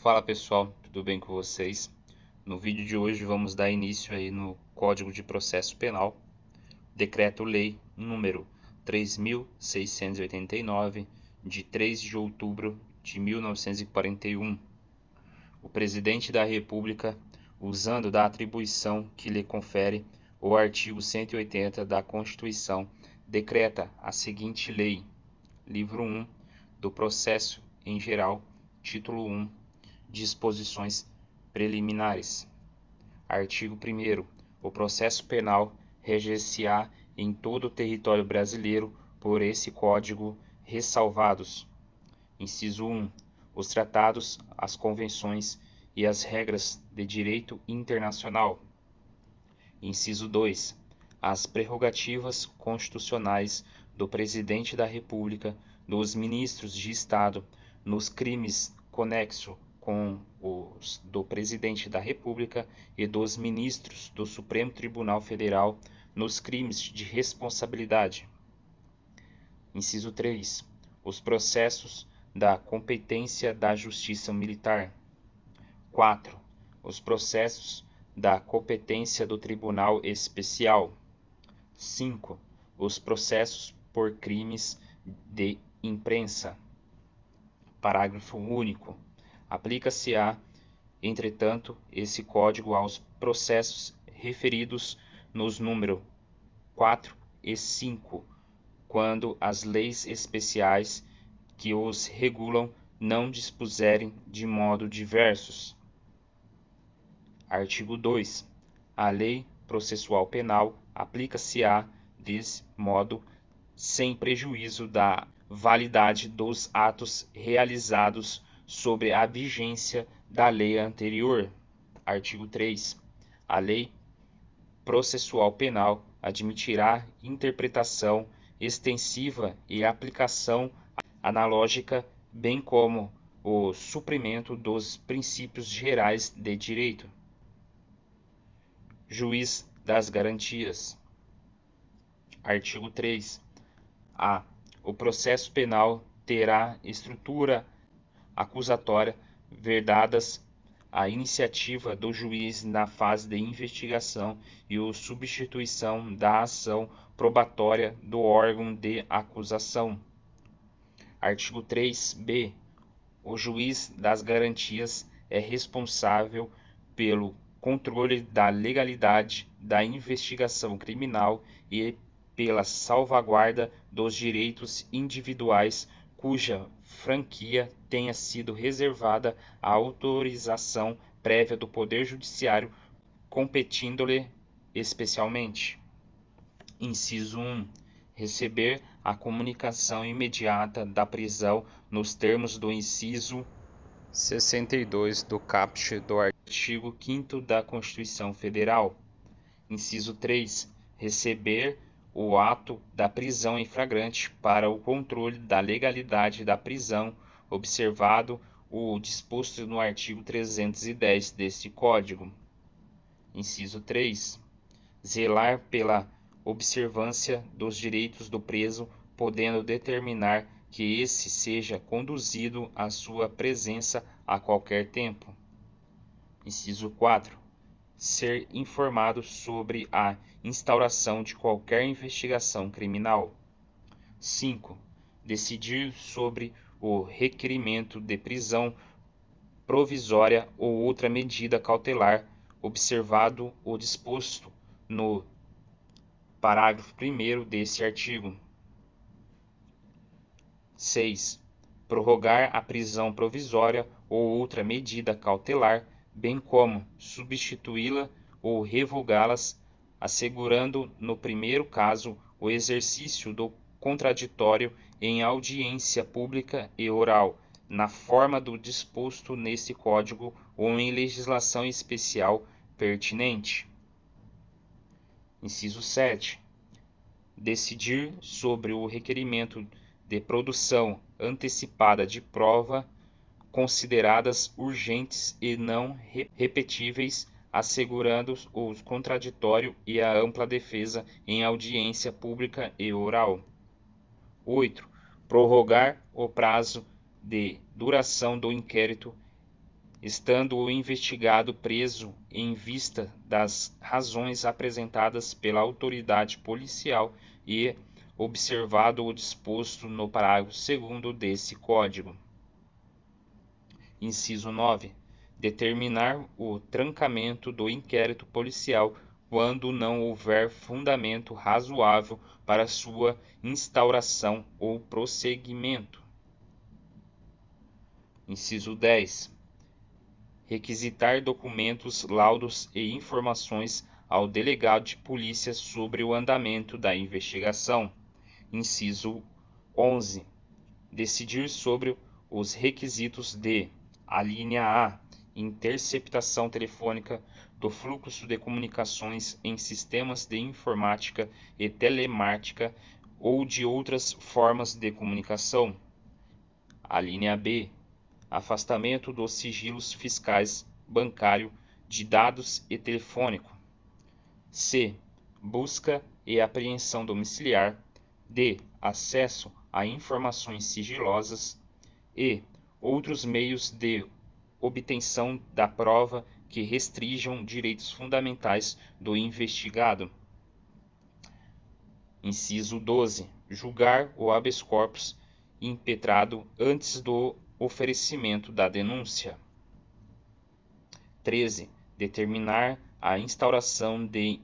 Fala pessoal, tudo bem com vocês? No vídeo de hoje vamos dar início aí no Código de Processo Penal, Decreto-Lei número 3.689, de 3 de outubro de 1941. O Presidente da República, usando da atribuição que lhe confere o artigo 180 da Constituição, decreta a seguinte lei: Livro 1 do Processo em Geral, Título 1, Disposições preliminares. Artigo 1º. O processo penal reger-se-á em todo o território brasileiro por esse Código, ressalvados: Inciso 1. Os tratados, as convenções e as regras de direito internacional. Inciso 2. As prerrogativas constitucionais do Presidente da República, dos ministros de Estado, nos crimes conexos com os do Presidente da República e dos ministros do Supremo Tribunal Federal, nos crimes de responsabilidade. Inciso 3. Os processos da competência da Justiça Militar. 4. Os processos da competência do Tribunal Especial. 5. Os processos por crimes de imprensa. Parágrafo único. Aplica-se-á, entretanto, esse Código aos processos referidos nos número 4 e 5, quando as leis especiais que os regulam não dispuserem de modo diversos. Artigo 2. A Lei Processual Penal aplica-se-á desse modo, sem prejuízo da validade dos atos realizados sob a vigência da lei anterior. Artigo 3. A Lei Processual Penal admitirá interpretação extensiva e aplicação analógica, bem como o suprimento dos princípios gerais de direito. Juiz das garantias. Artigo 3. A. O processo penal terá estrutura acusatória vedadas a iniciativa do juiz na fase de investigação e a substituição da ação probatória do órgão de acusação. Artigo 3b. O juiz das garantias é responsável pelo controle da legalidade da investigação criminal e pela salvaguarda dos direitos individuais cuja franquia tenha sido reservada à autorização prévia do Poder Judiciário, competindo-lhe especialmente. Inciso 1. Receber a comunicação imediata da prisão nos termos do inciso 62 do caput do artigo 5º da Constituição Federal. Inciso 3. Receber o ato da prisão em flagrante para o controle da legalidade da prisão, observado o disposto no artigo 310 deste Código. Inciso 3. Zelar pela observância dos direitos do preso, podendo determinar que esse seja conduzido à sua presença a qualquer tempo. Inciso 4. Ser informado sobre a instauração de qualquer investigação criminal. 5. Decidir sobre o requerimento de prisão provisória ou outra medida cautelar, observado o disposto no parágrafo 1º deste artigo. 6. Prorrogar a prisão provisória ou outra medida cautelar, bem como substituí-la ou revogá-las, assegurando, no primeiro caso, o exercício do contraditório em audiência pública e oral, na forma do disposto neste Código ou em legislação especial pertinente. Inciso 7. Decidir sobre o requerimento de produção antecipada de prova consideradas urgentes e não repetíveis, assegurando o contraditório e a ampla defesa em audiência pública e oral. 8. Prorrogar o prazo de duração do inquérito estando o investigado preso em vista das razões apresentadas pela autoridade policial e observado o disposto no parágrafo 2º desse Código. Inciso 9. Determinar o trancamento do inquérito policial quando não houver fundamento razoável para sua instauração ou prosseguimento. Inciso 10. Requisitar documentos, laudos e informações ao delegado de polícia sobre o andamento da investigação. Inciso 11. Decidir sobre os requisitos de: alínea A. Interceptação telefônica do fluxo de comunicações em sistemas de informática e telemática ou de outras formas de comunicação. Alínea B. Afastamento dos sigilos fiscais, bancário, de dados e telefônico. C. Busca e apreensão domiciliar. D. Acesso a informações sigilosas. E. Outros meios de obtenção da prova que restringam direitos fundamentais do investigado. Inciso 12. Julgar o habeas corpus impetrado antes do oferecimento da denúncia. 13. Determinar a instauração de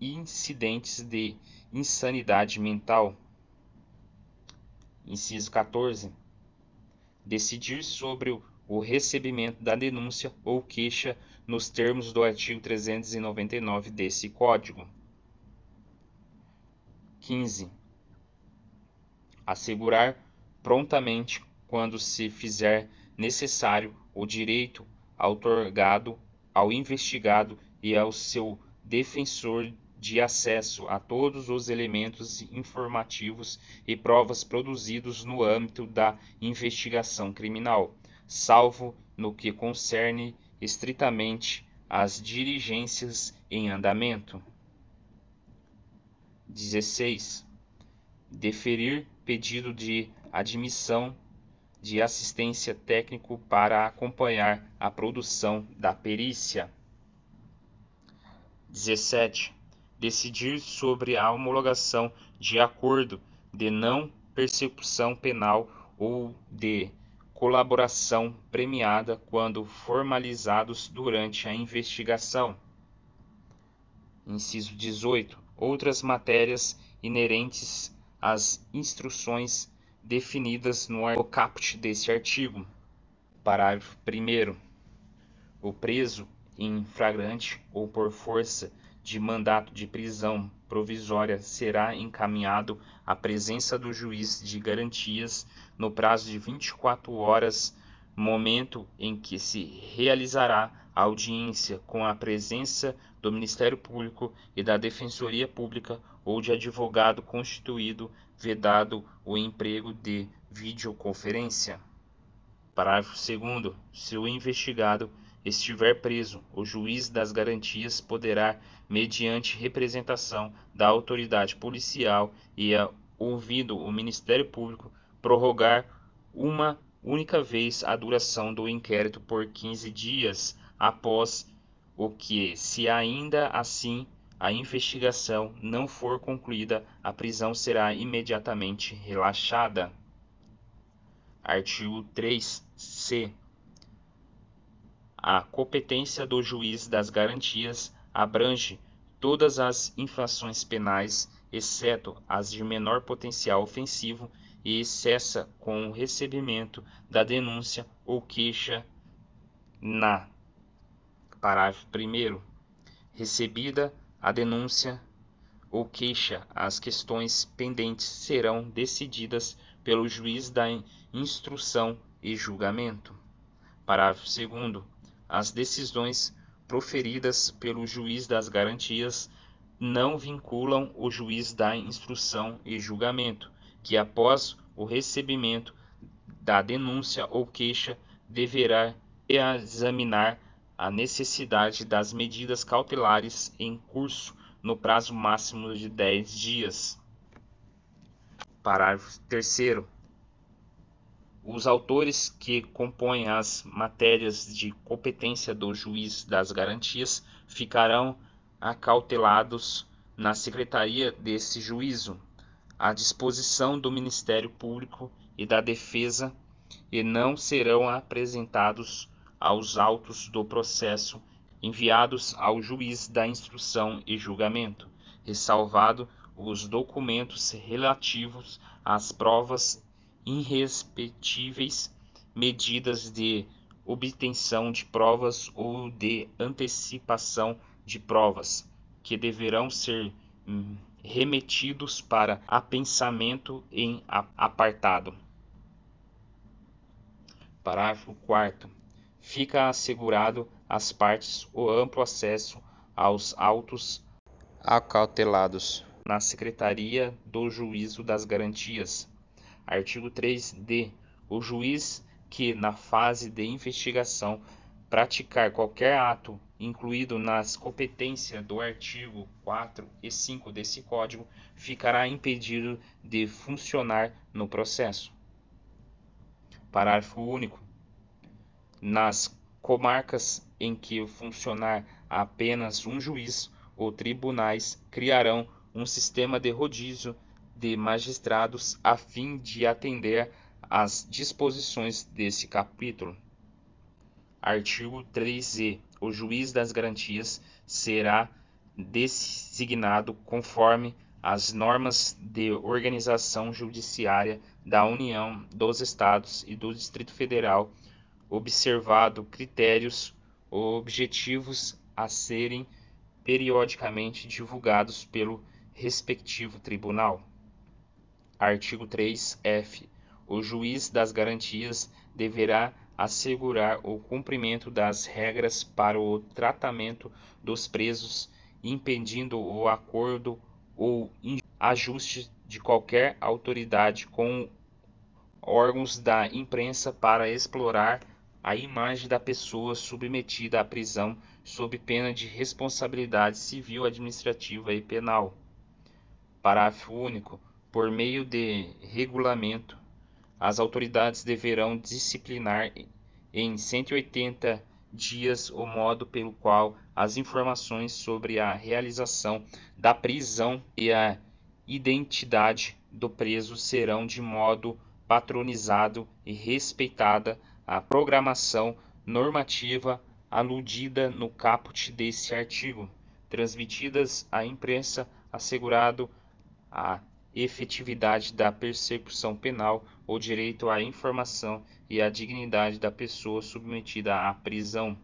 incidentes de insanidade mental. Inciso 14. Decidir sobre o recebimento da denúncia ou queixa nos termos do artigo 399 desse Código. 15. Assegurar prontamente, quando se fizer necessário, o direito outorgado ao investigado e ao seu defensor de acesso a todos os elementos informativos e provas produzidos no âmbito da investigação criminal, salvo no que concerne estritamente às diligências em andamento. 16. Deferir pedido de admissão de assistência técnico para acompanhar a produção da perícia. 17. Decidir sobre a homologação de acordo de não persecução penal ou de colaboração premiada quando formalizados durante a investigação. Inciso 18. Outras matérias inerentes às instruções definidas no caput deste artigo. Parágrafo 1º. O preso em flagrante ou por força de mandato de prisão provisória será encaminhado à presença do juiz de garantias no prazo de 24 horas, momento em que se realizará a audiência com a presença do Ministério Público e da Defensoria Pública ou de advogado constituído, vedado o emprego de videoconferência. Parágrafo 2º. Se o investigado estiver preso, o juiz das garantias poderá, mediante representação da autoridade policial e ouvido o Ministério Público, prorrogar uma única vez a duração do inquérito por 15 dias, após o que, se ainda assim a investigação não for concluída, a prisão será imediatamente relaxada. Artigo 3c. A competência do juiz das garantias abrange todas as infrações penais, exceto as de menor potencial ofensivo, e cessa com o recebimento da denúncia ou queixa na. Parágrafo 1º. Recebida a denúncia ou queixa, as questões pendentes serão decididas pelo juiz da instrução e julgamento. Parágrafo 2º. As decisões proferidas pelo juiz das garantias não vinculam o juiz da instrução e julgamento, que após o recebimento da denúncia ou queixa deverá examinar a necessidade das medidas cautelares em curso no prazo máximo de 10 dias. Parágrafo 3º. Os autores que compõem as matérias de competência do juiz das garantias ficarão acautelados na secretaria desse juízo, à disposição do Ministério Público e da Defesa, e não serão apresentados aos autos do processo enviados ao juiz da instrução e julgamento, ressalvado os documentos relativos às provas irrespectivas, medidas de obtenção de provas ou de antecipação de provas, que deverão ser remetidos para apensamento em apartado. Parágrafo 4º. Fica assegurado às partes o amplo acesso aos autos acautelados na Secretaria do Juízo das Garantias. Artigo 3d. O juiz que, na fase de investigação, praticar qualquer ato incluído nas competências do artigo 4 e 5 desse Código, ficará impedido de funcionar no processo. Parágrafo único. Nas comarcas em que funcionar apenas um juiz, os tribunais criarão um sistema de rodízio de magistrados a fim de atender às disposições desse capítulo. Artigo 3e. O juiz das garantias será designado conforme as normas de organização judiciária da União, dos Estados e do Distrito Federal, observado critérios objetivos a serem periodicamente divulgados pelo respectivo tribunal. Artigo 3f. O juiz das garantias deverá assegurar o cumprimento das regras para o tratamento dos presos, impedindo o acordo ou ajuste de qualquer autoridade com órgãos da imprensa para explorar a imagem da pessoa submetida à prisão sob pena de responsabilidade civil, administrativa e penal. Parágrafo único. Por meio de regulamento, as autoridades deverão disciplinar em 180 dias o modo pelo qual as informações sobre a realização da prisão e a identidade do preso serão de modo patronizado e respeitada a programação normativa aludida no caput desse artigo, transmitidas à imprensa, assegurado a efetividade da persecução penal, o direito à informação e a dignidade da pessoa submetida à prisão.